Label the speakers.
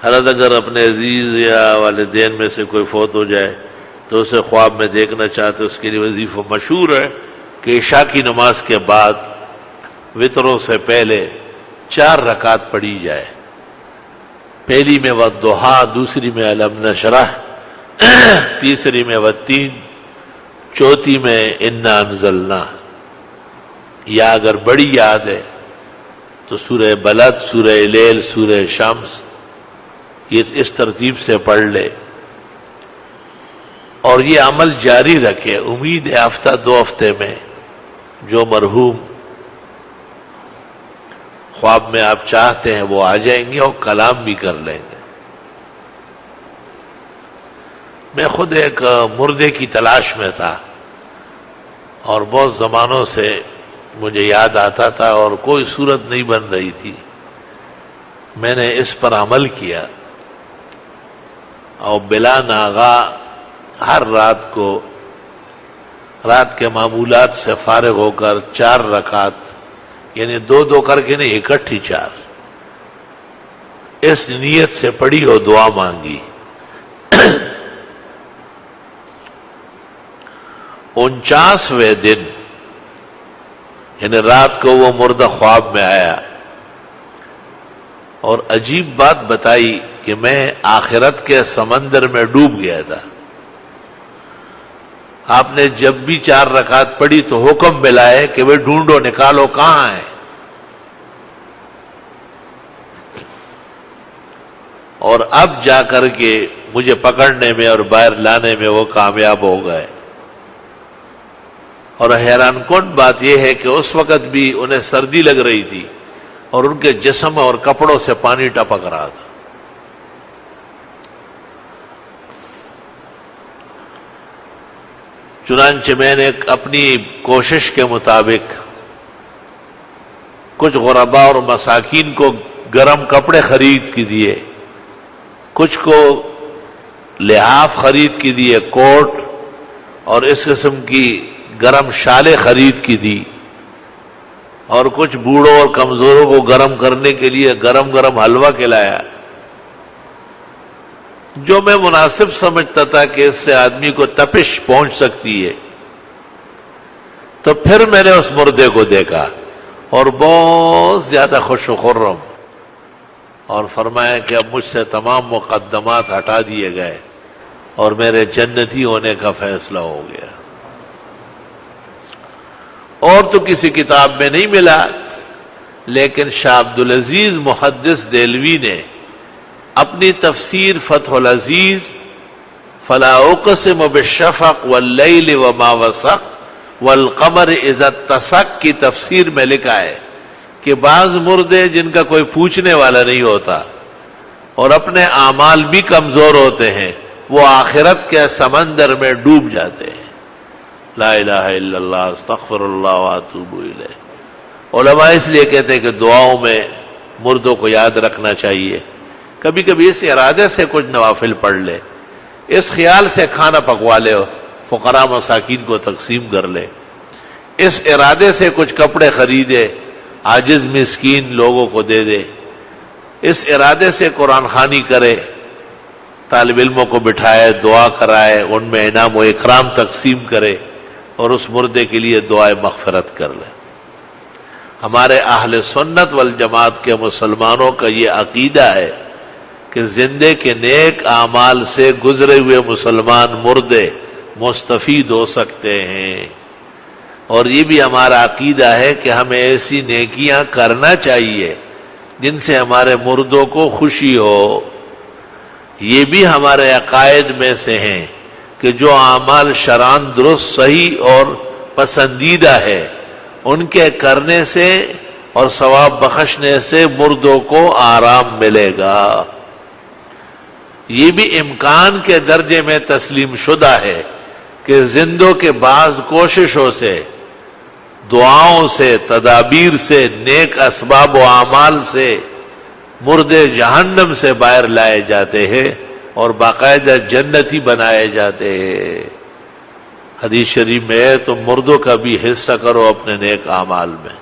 Speaker 1: حالت اگر اپنے عزیز یا والدین میں سے کوئی فوت ہو جائے تو اسے خواب میں دیکھنا چاہتے، اس کے لیے وظیفہ مشہور ہے کہ عشاء کی نماز کے بعد وطروں سے پہلے 4 رکعت پڑھی جائے. پہلی میں والضحیٰ، دوسری میں الم نشرح، تیسری میں والتین، چوتھی میں انا انزلنا. یا اگر بڑی یاد ہے تو سورہ بلد، سورہ لیل، سورہ شمس، یہ اس ترتیب سے پڑھ لے اور یہ عمل جاری رکھے. امید ہے ہفتہ 2 ہفتے میں جو مرحوم خواب میں آپ چاہتے ہیں وہ آ جائیں گے اور کلام بھی کر لیں گے. میں خود ایک مردے کی تلاش میں تھا اور بہت زمانوں سے مجھے یاد آتا تھا اور کوئی صورت نہیں بن رہی تھی. میں نے اس پر عمل کیا اور بلا ناغا ہر رات کو رات کے معمولات سے فارغ ہو کر 4 رکعت، یعنی 2 کر کے نہیں، اکٹھی 4، اس نیت سے پڑھی اور دعا مانگی. 49ویں دن یعنی رات کو وہ مردہ خواب میں آیا اور عجیب بات بتائی کہ میں آخرت کے سمندر میں ڈوب گیا تھا. آپ نے جب بھی 4 رکعت پڑھی تو حکم ملائے کہ وہ ڈھونڈو، نکالو کہاں ہے. اور اب جا کر کے مجھے پکڑنے میں اور باہر لانے میں وہ کامیاب ہو گئے. اور حیران کن بات یہ ہے کہ اس وقت بھی انہیں سردی لگ رہی تھی اور ان کے جسم اور کپڑوں سے پانی ٹپک رہا تھا. چنانچہ میں نے اپنی کوشش کے مطابق کچھ غرباء اور مساکین کو گرم کپڑے خرید کے دیے، کچھ کو لحاف خرید کے دیے، کوٹ اور اس قسم کی گرم شالیں خرید کی دی، اور کچھ بوڑھوں اور کمزوروں کو گرم کرنے کے لیے گرم حلوہ کھلایا. جو میں مناسب سمجھتا تھا کہ اس سے آدمی کو تپش پہنچ سکتی ہے. تو پھر میں نے اس مردے کو دیکھا اور بہت زیادہ خوش و خرم، اور فرمایا کہ اب مجھ سے تمام مقدمات ہٹا دیے گئے اور میرے جنتی ہونے کا فیصلہ ہو گیا. اور تو کسی کتاب میں نہیں ملا، لیکن شاہ عبدالعزیز محدث دہلوی نے اپنی تفسیر فتح العزیز فلا اقسم بالشفق واللیل وما وسق والقمر اذا اتسق کی تفسیر میں لکھا ہے کہ بعض مردے جن کا کوئی پوچھنے والا نہیں ہوتا اور اپنے اعمال بھی کمزور ہوتے ہیں، وہ آخرت کے سمندر میں ڈوب جاتے ہیں. لا الہ الا اللہ، استغفر اللہ واتوب الیہ. علماء اس لیے کہتے ہیں کہ دعاؤں میں مردوں کو یاد رکھنا چاہیے. کبھی کبھی اس ارادے سے کچھ نوافل پڑھ لے، اس خیال سے کھانا پکوا لے، فقراء مساکین کو تقسیم کر لے، اس ارادے سے کچھ کپڑے خریدے، عاجز مسکین لوگوں کو دے دے، اس ارادے سے قرآن خوانی کرے، طالب علموں کو بٹھائے، دعا کرائے، ان میں انعام و اکرام تقسیم کرے اور اس مردے کے لیے دعائے مغفرت کر لے. ہمارے اہل سنت والجماعت کے مسلمانوں کا یہ عقیدہ ہے کہ زندے کے نیک اعمال سے گزرے ہوئے مسلمان مردے مستفید ہو سکتے ہیں. اور یہ بھی ہمارا عقیدہ ہے کہ ہمیں ایسی نیکیاں کرنا چاہیے جن سے ہمارے مردوں کو خوشی ہو. یہ بھی ہمارے عقائد میں سے ہیں کہ جو اعمال شرعاً درست، صحیح اور پسندیدہ ہے، ان کے کرنے سے اور ثواب بخشنے سے مردوں کو آرام ملے گا. یہ بھی امکان کے درجے میں تسلیم شدہ ہے کہ زندوں کے بعض کوششوں سے، دعاؤں سے، تدابیر سے، نیک اسباب و اعمال سے مردے جہنم سے باہر لائے جاتے ہیں اور باقاعدہ جنتی بنائے جاتے ہیں. حدیث شریف میں ہے تو مردوں کا بھی حصہ کرو اپنے نیک اعمال میں.